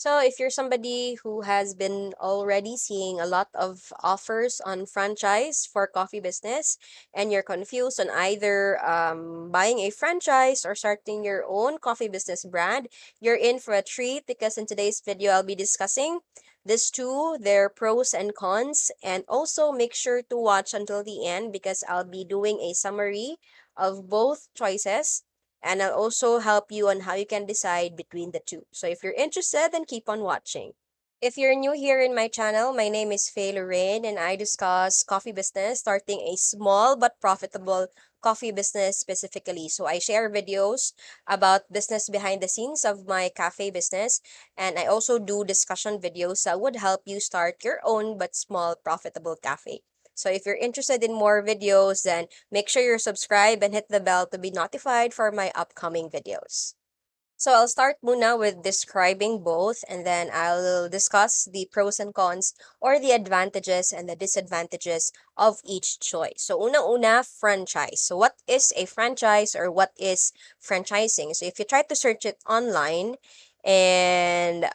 So, if you're somebody who has been already seeing a lot of offers on franchise for coffee business and you're confused on either buying a franchise or starting your own coffee business brand, you're in for a treat because in today's video, I'll be discussing these two, their pros and cons, and also make sure to watch until the end because I'll be doing a summary of both choices and I'll also help you on how you can decide between the two. So if you're interested, then keep on watching. If you're new here in my channel, my name is Faye Lorraine and I discuss coffee business, starting a small but profitable coffee business specifically. So I share videos about business behind the scenes of my cafe business, and I also do discussion videos that would help you start your own but small profitable cafe. So if you're interested in more videos, then make sure you're subscribed and hit the bell to be notified for my upcoming videos. So I'll start muna with describing both and then I'll discuss the pros and cons or the advantages and the disadvantages of each choice. So una-una, franchise. So what is a franchise or what is franchising? So if you try to search it online and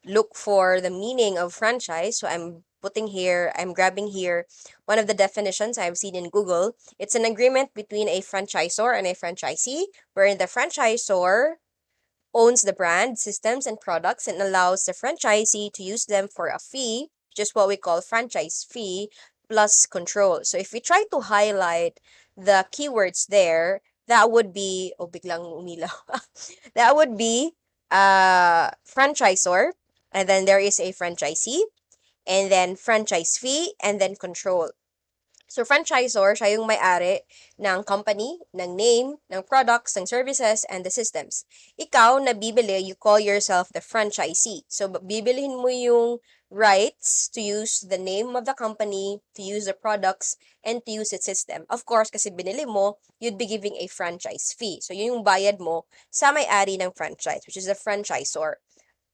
look for the meaning of franchise, so I'm grabbing here one of the definitions I've seen in Google. It's an agreement between a franchisor and a franchisee wherein the franchisor owns the brand, systems, and products and allows the franchisee to use them for a fee, just what we call franchise fee, plus control. So if we try to highlight the keywords there, that would be, oh, biglang umilaw. That would be franchisor, and then there is a franchisee, and then franchise fee, and then control. So, franchisor, siya yung may-ari ng company, ng name, ng products, ng services, and the systems. Ikaw na bibili, you call yourself the franchisee. So, bibilihin mo yung rights to use the name of the company, to use the products, and to use its system. Of course, kasi binili mo, you'd be giving a franchise fee. So, yun yung bayad mo sa may-ari ng franchise, which is the franchisor.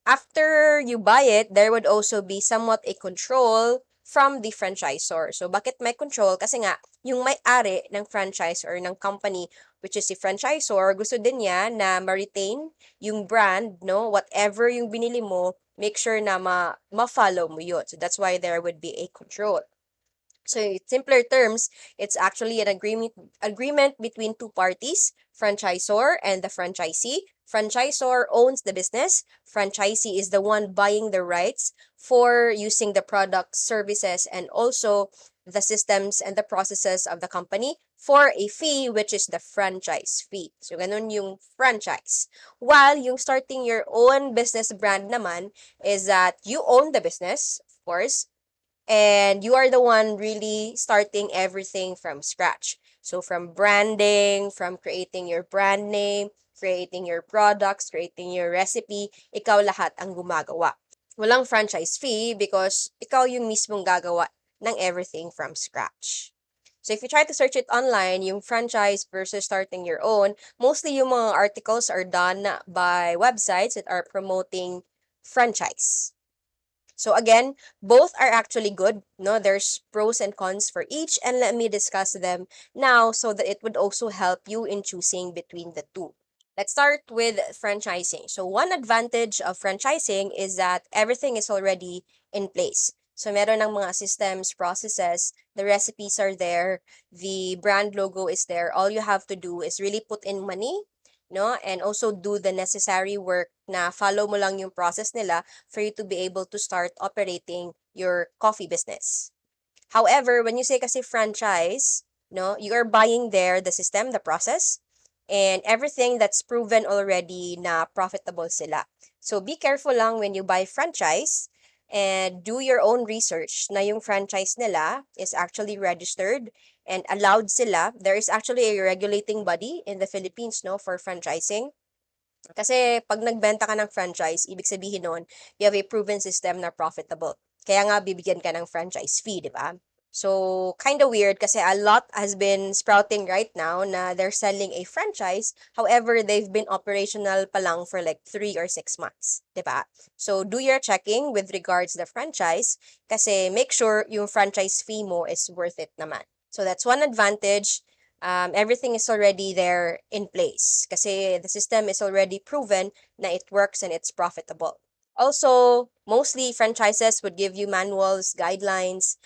After you buy it, there would also be somewhat a control from the franchisor. So, bakit may control? Kasi nga, yung may-ari ng franchise or ng company, which is si franchisor, gusto din niya na ma-retain yung brand, no? Whatever yung binili mo, make sure na ma-follow mo yun. So, that's why there would be a control. So in simpler terms, it's actually an agreement between two parties, franchisor and the franchisee. Franchisor owns the business. Franchisee is the one buying the rights for using the products, services, and also the systems and the processes of the company for a fee, which is the franchise fee. So, ganun yung franchise. While yung starting your own business brand naman is that you own the business, of course, and you are the one really starting everything from scratch. So from branding, from creating your brand name, creating your products, creating your recipe, ikaw lahat ang gumagawa. Walang franchise fee because ikaw yung mismong gagawa ng everything from scratch. So if you try to search it online, yung franchise versus starting your own, mostly yung mga articles are done by websites that are promoting franchise. So again, both are actually good. No, there's pros and cons for each, and let me discuss them now so that it would also help you in choosing between the two. Let's start with franchising. So one advantage of franchising is that everything is already in place. So meron ng mga systems, processes, the recipes are there, the brand logo is there. All you have to do is really put in money, no? And also do the necessary work na follow mo lang yung process nila for you to be able to start operating your coffee business. However, when you say kasi franchise, no, you are buying there the system, the process, and everything that's proven already na profitable sila. So be careful lang when you buy franchise and do your own research na yung franchise nila is actually registered and allowed sila. There is actually a regulating body in the Philippines, no, for franchising. Kasi pag nagbenta ka ng franchise, ibig sabihin nun, you have a proven system na profitable. Kaya nga bibigyan ka ng franchise fee, di ba? So, kind of weird kasi a lot has been sprouting right now na they're selling a franchise. However, they've been operational pa lang for like 3 or 6 months, di ba? So, do your checking with regards to the franchise kasi make sure yung franchise fee mo is worth it naman. So, that's one advantage. Everything is already there in place kasi the system is already proven na it works and it's profitable. Also, mostly franchises would give you manuals, guidelines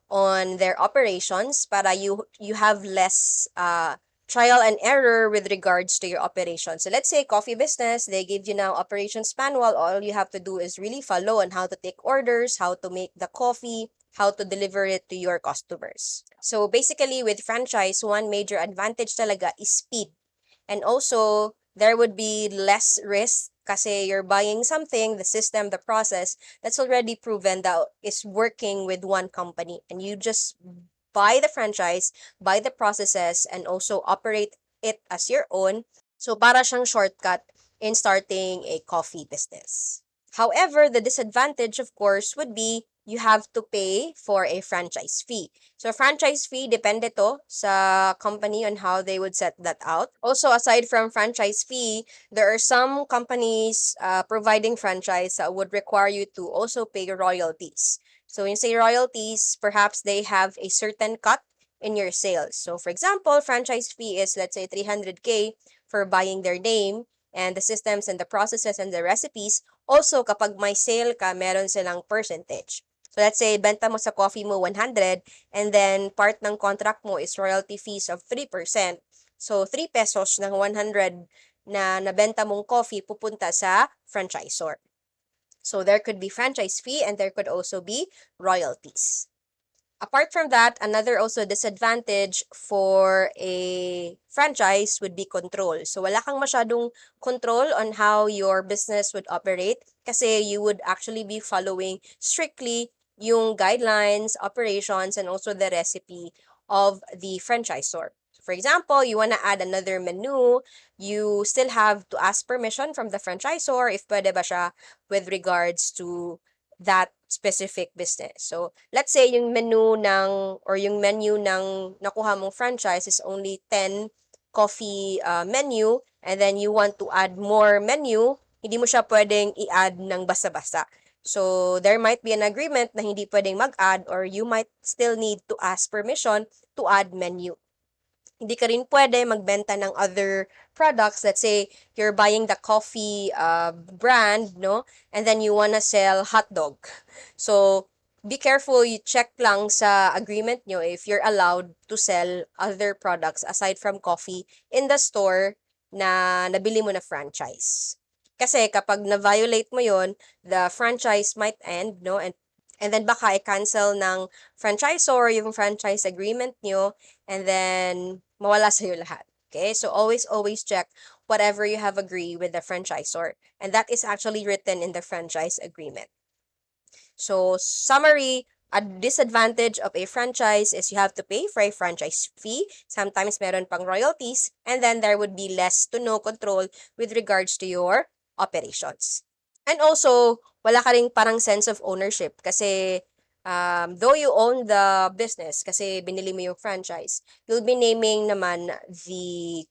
on their operations para you have less trial and error with regards to your operations. So let's say coffee business, they give you now operations manual. All you have to do is really follow on how to take orders, how to make the coffee, how to deliver it to your customers. So basically with franchise, one major advantage talaga is speed. And also, there would be less risk kasi you're buying something, the system, the process that's already proven that is working with one company. And you just buy the franchise, buy the processes, and also operate it as your own. So para siyang shortcut in starting a coffee business. However, the disadvantage, of course, would be you have to pay for a franchise fee. So franchise fee, depende to sa company on how they would set that out. Also, aside from franchise fee, there are some companies providing franchise that would require you to also pay royalties. So when you say royalties, perhaps they have a certain cut in your sales. So for example, franchise fee is let's say 300K for buying their name and the systems and the processes and the recipes. Also, kapag may sale ka, meron silang percentage. So let's say, benta mo sa coffee mo 100 and then part ng contract mo is royalty fees of 3%. So, 3 pesos ng 100 na nabenta mong coffee pupunta sa franchisor. So, there could be franchise fee and there could also be royalties. Apart from that, another also disadvantage for a franchise would be control. So, wala kang masyadong control on how your business would operate kasi you would actually be following strictly yung guidelines, operations, and also the recipe of the franchisor. For example, you want to add another menu, you still have to ask permission from the franchisor if pwede ba siya with regards to that specific business. So, let's say yung menu ng or yung menu ng nakuha mong franchise is only 10 coffee menu and then you want to add more menu, hindi mo siya pwedeng i-add ng basta-basta. So, there might be an agreement na hindi pwedeng mag-add or you might still need to ask permission to add menu. Hindi ka rin pwede magbenta ng other products. Let's say, you're buying the coffee brand, no? And then you wanna sell hot dog. So, be careful, you check lang sa agreement nyo if you're allowed to sell other products aside from coffee in the store na nabili mo na franchise. Kasi kapag na-violate mo yon, the franchise might end, no? And then baka i-cancel ng franchisor yung franchise agreement nyo and then mawala sa'yo lahat. Okay? So, always check whatever you have agreed with the franchisor. And that is actually written in the franchise agreement. So, summary, a disadvantage of a franchise is you have to pay for a franchise fee. Sometimes meron pang royalties. And then there would be less to no control with regards to your operations. And also, wala ka ring parang sense of ownership kasi though you own the business kasi binili mo yung franchise, you'll be naming naman the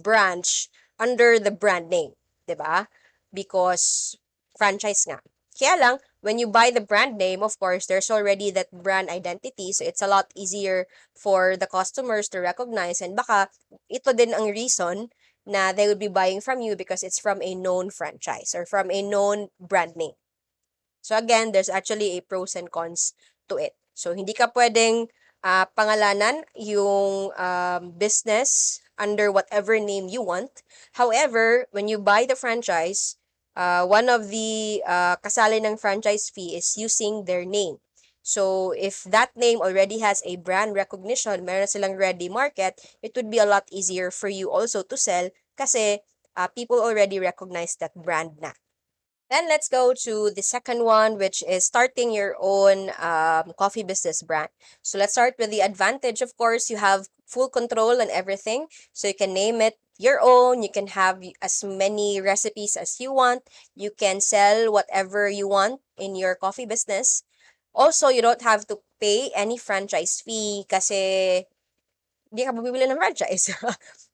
branch under the brand name, 'di ba? Because franchise nga. Kaya lang, when you buy the brand name, of course, there's already that brand identity. So, it's a lot easier for the customers to recognize. And baka, ito din ang reason na they would be buying from you because it's from a known franchise or from a known brand name. So, again, there's actually a pros and cons to it. So, hindi ka pwedeng pangalanan yung business under whatever name you want. However, when you buy the franchise, one of the kasali ng franchise fee is using their name. So, if that name already has a brand recognition, meron silang ready market, it would be a lot easier for you also to sell kasi people already recognize that brand na. Then let's go to the second one, which is starting your own coffee business brand. So let's start with the advantage. Of course, you have full control on everything. So you can name it your own. You can have as many recipes as you want. You can sell whatever you want in your coffee business. Also, you don't have to pay any franchise fee kasi hindi ka bumibili ng franchise.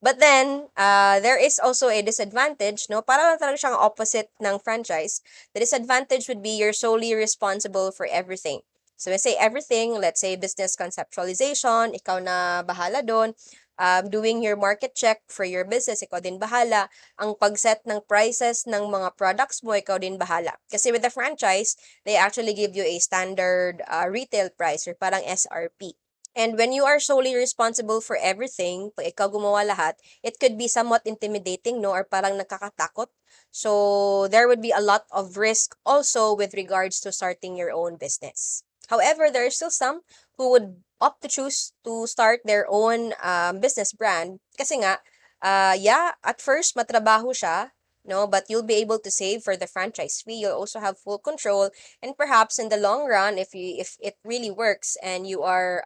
But then, there is also a disadvantage, no? Para lang talaga siyang opposite ng franchise. The disadvantage would be you're solely responsible for everything. So, when I say everything, let's say business conceptualization, ikaw na bahala doon. doing your market check for your business, ikaw din bahala. Ang pag-set ng prices ng mga products mo, ikaw din bahala. Kasi with the franchise, they actually give you a standard retail price or parang SRP. And when you are solely responsible for everything, pag ikaw gumawa lahat, it could be somewhat intimidating, no? Or parang nakakatakot. So, there would be a lot of risk also with regards to starting your own business. However, there are still some who would opt to choose to start their own business brand. Kasi nga, yeah, at first, matrabaho siya, no? But you'll be able to save for the franchise fee. You'll also have full control, and perhaps in the long run, if it really works and you are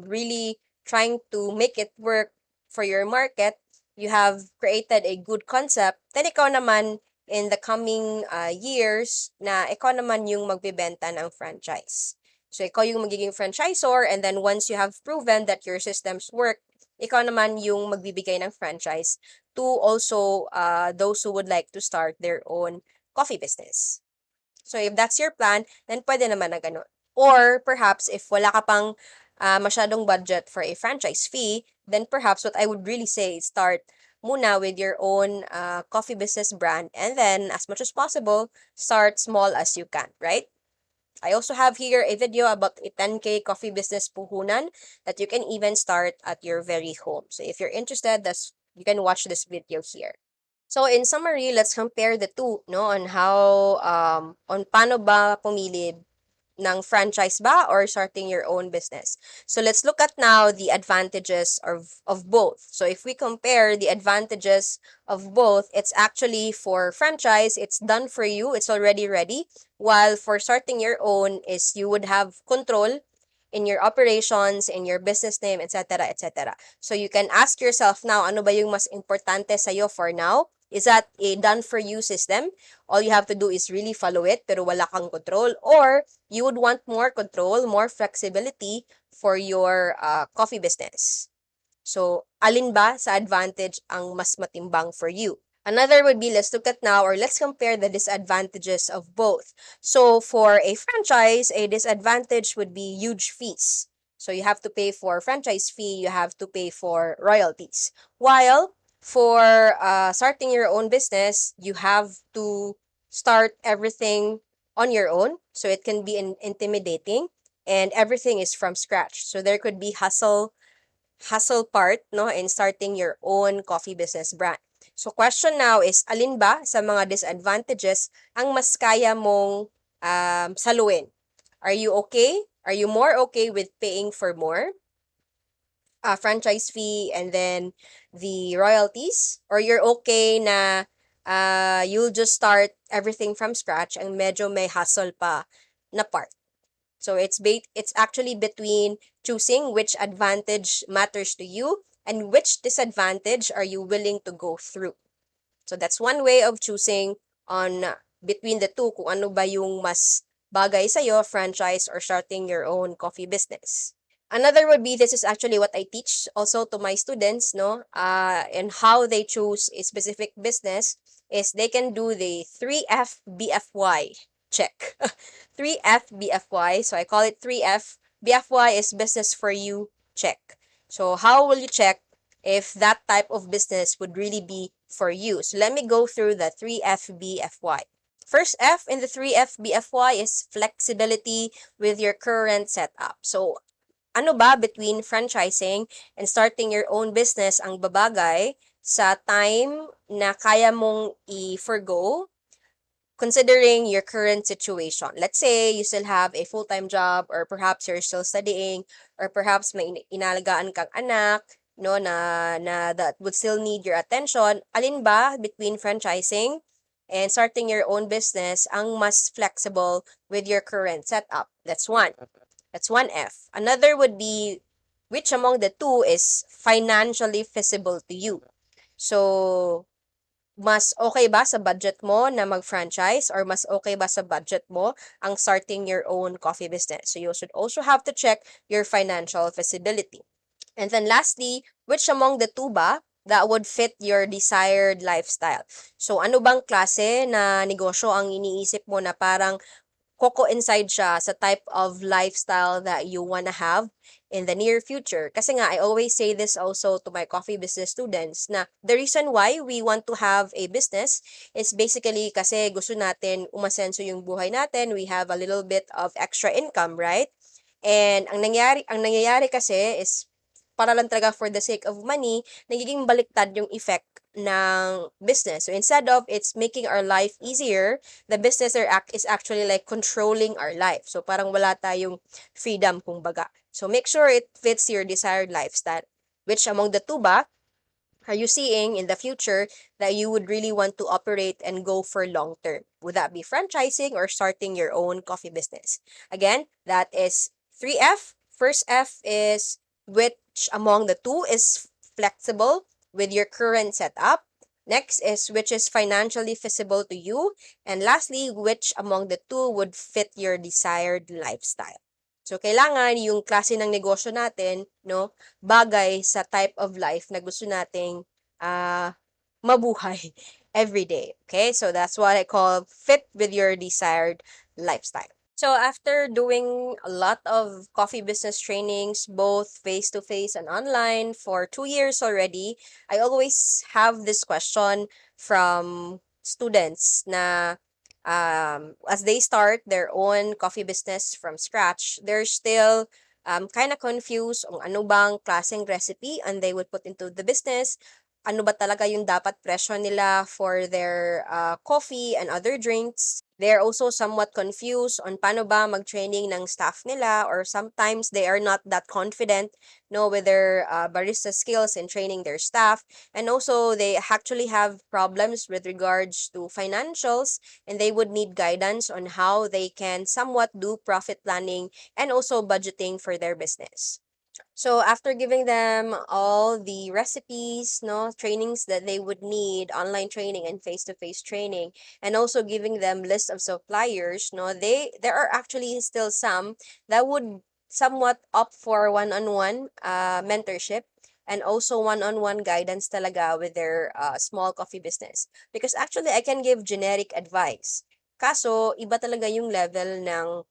really trying to make it work for your market, you have created a good concept, then ikaw naman in the coming years na ikaw naman yung magbebenta ng franchise. So ikaw yung magiging franchisor, and then once you have proven that your systems work, ikaw naman yung magbibigay ng franchise to also those who would like to start their own coffee business. So if that's your plan, then pwede naman na ganun. Or perhaps if wala ka pang masyadong budget for a franchise fee, then perhaps what I would really say is start muna with your own coffee business brand, and then as much as possible, start small as you can, right? I also have here a video about a 10K coffee business puhunan that you can even start at your very home. So if you're interested, you can watch this video here. So in summary, let's compare the two, no, on how on paano ba pumili ng franchise ba or starting your own business. So let's look at now the advantages of both. So if we compare the advantages of both, it's actually for franchise, it's done for you, it's already ready, while for starting your own is you would have control in your operations, in your business name, etc., etc. So you can ask yourself now, ano ba yung mas importante sa'yo for now? Is that a done-for-you system? All you have to do is really follow it, pero wala kang control. Or you would want more control, more flexibility for your coffee business. So, alin ba sa advantage ang mas matimbang for you? Another would be, let's look at now, or let's compare the disadvantages of both. So, for a franchise, a disadvantage would be huge fees. So, you have to pay for franchise fee, you have to pay for royalties. While for starting your own business, you have to start everything on your own. So, it can be intimidating, and everything is from scratch. So, there could be hustle part, no, in starting your own coffee business brand. So question now is, alin ba sa mga disadvantages ang mas kaya mong saluin? Are you okay? Are you more okay with paying for more franchise fee and then the royalties? Or you're okay na you'll just start everything from scratch and medyo may hustle pa na part? So it's actually between choosing which advantage matters to you and which disadvantage are you willing to go through. So that's one way of choosing on between the two, kung ano ba yung mas bagay sa'yo, franchise or starting your own coffee business. Another would be, this is actually what I teach also to my students, no, and how they choose a specific business is they can do the 3F BFY check. 3F BFY. So I call it 3F. BFY is business for you check. So how will you check if that type of business would really be for you? So let me go through the 3F BFY. First F in the 3F BFY is flexibility with your current setup. So ano ba between franchising and starting your own business ang babagay sa time na kaya mong i-forgo considering your current situation? Let's say you still have a full-time job, or perhaps you're still studying, or perhaps may inalagaan kang anak, no, na that would still need your attention. Alin ba between franchising and starting your own business ang mas flexible with your current setup? That's one. That's 1F. Another would be, which among the two is financially feasible to you? So, mas okay ba sa budget mo na mag-franchise, or mas okay ba sa budget mo ang starting your own coffee business? So you should also have to check your financial feasibility. And then lastly, which among the two ba that would fit your desired lifestyle? So ano bang klase na negosyo ang iniisip mo na parang coincide siya sa type of lifestyle that you wanna have in the near future. Kasi nga, I always say this also to my coffee business students na the reason why we want to have a business is basically kasi gusto natin umasenso yung buhay natin. We have a little bit of extra income, right? And ang nangyayari kasi is para lang talaga for the sake of money, nagiging baliktad yung effect ng business. So instead of it's making our life easier, the business is actually like controlling our life. So parang wala tayong freedom kumbaga. So make sure it fits your desired lifestyle. Which among the two ba are you seeing in the future that you would really want to operate and go for long term? Would that be franchising or starting your own coffee business? Again, that is 3F. First F is which among the two is flexible with your current setup. Next is which is financially feasible to you. And lastly, which among the two would fit your desired lifestyle. So, kailangan yung klase ng negosyo natin, no, bagay sa type of life na gusto nating mabuhay every day. Okay? So, that's what I call fit with your desired lifestyle. So, after doing a lot of coffee business trainings, both face-to-face and online for 2 years already, I always have this question from students na as they start their own coffee business from scratch, they're still kind of confused on ano bang klaseng recipe and they would put into the business. Ano ba talaga yung dapat presyo nila for their coffee and other drinks. They're also somewhat confused on paano ba mag-training ng staff nila or sometimes they are not that confident with their barista skills in training their staff. And also, they actually have problems with regards to financials and they would need guidance on how they can somewhat do profit planning and also budgeting for their business. So after giving them all the recipes, trainings that they would need, online training and face-to-face training, and also giving them list of suppliers, there are actually still some that would somewhat opt for one-on-one mentorship and also one-on-one guidance talaga with their small coffee business. Because actually, I can give generic advice. Kaso, iba talaga yung level ng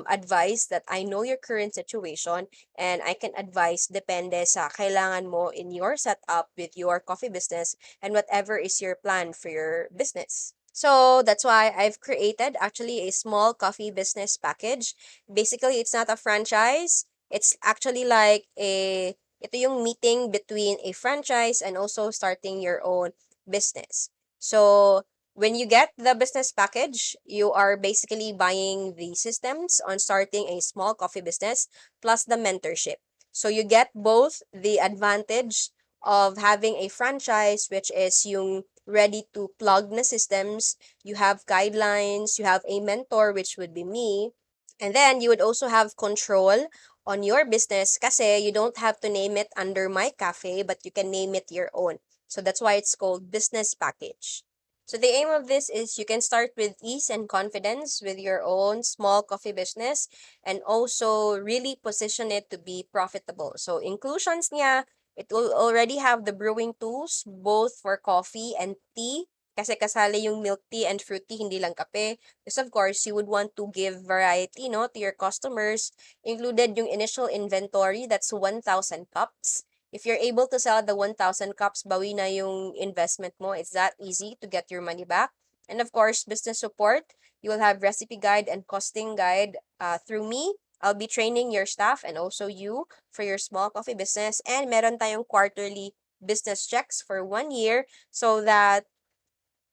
advice that I know your current situation and I can advise depende sa kailangan mo in your setup with your coffee business and whatever is your plan for your business. So that's why I've created actually a small coffee business package. Basically, it's not a franchise. It's actually like ito yung meeting between a franchise and also starting your own business. So when you get the business package, you are basically buying the systems on starting a small coffee business plus the mentorship. So you get both the advantage of having a franchise, which is yung ready to plug na systems, you have guidelines, you have a mentor, which would be me, and then you would also have control on your business kasi you don't have to name it under my cafe, but you can name it your own. So that's why it's called business package. So the aim of this is you can start with ease and confidence with your own small coffee business and also really position it to be profitable. So inclusions niya, it will already have the brewing tools both for coffee and tea. Kasi kasali yung milk tea and fruit tea, hindi lang kape. Because of course, you would want to give variety to your customers. Included yung initial inventory, that's 1,000 cups. If you're able to sell the 1,000 cups, bawi na yung investment mo. It's that easy to get your money back. And of course, business support. You will have recipe guide and costing guide through me. I'll be training your staff and also you for your small coffee business. And meron tayong quarterly business checks for 1 year so that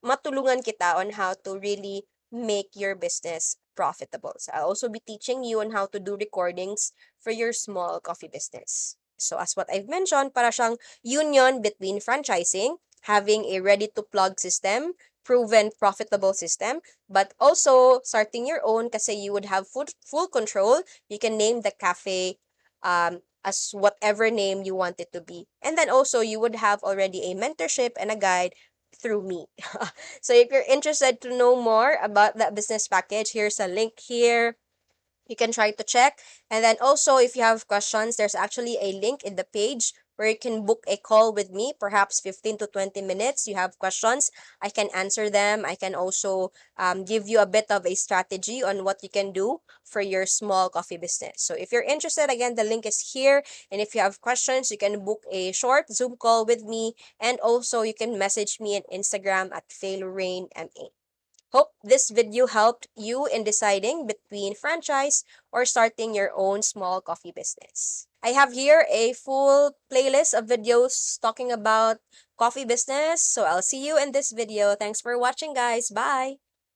matulungan kita on how to really make your business profitable. So I'll also be teaching you on how to do recordings for your small coffee business. So as what I've mentioned, para siyang union between franchising, having a ready-to-plug system, proven profitable system, but also starting your own kasi you would have full control. You can name the cafe as whatever name you want it to be. And then also you would have already a mentorship and a guide through me. So if you're interested to know more about that business package, here's a link here. You can try to check. And then also, if you have questions, there's actually a link in the page where you can book a call with me, perhaps 15 to 20 minutes. You have questions, I can answer them. I can also give you a bit of a strategy on what you can do for your small coffee business. So if you're interested, again, the link is here. And if you have questions, you can book a short Zoom call with me. And also, you can message me on Instagram at FailRainMA. Hope this video helped you in deciding between franchise or starting your own small coffee business. I have here a full playlist of videos talking about coffee business. So I'll see you in this video. Thanks for watching, guys. Bye.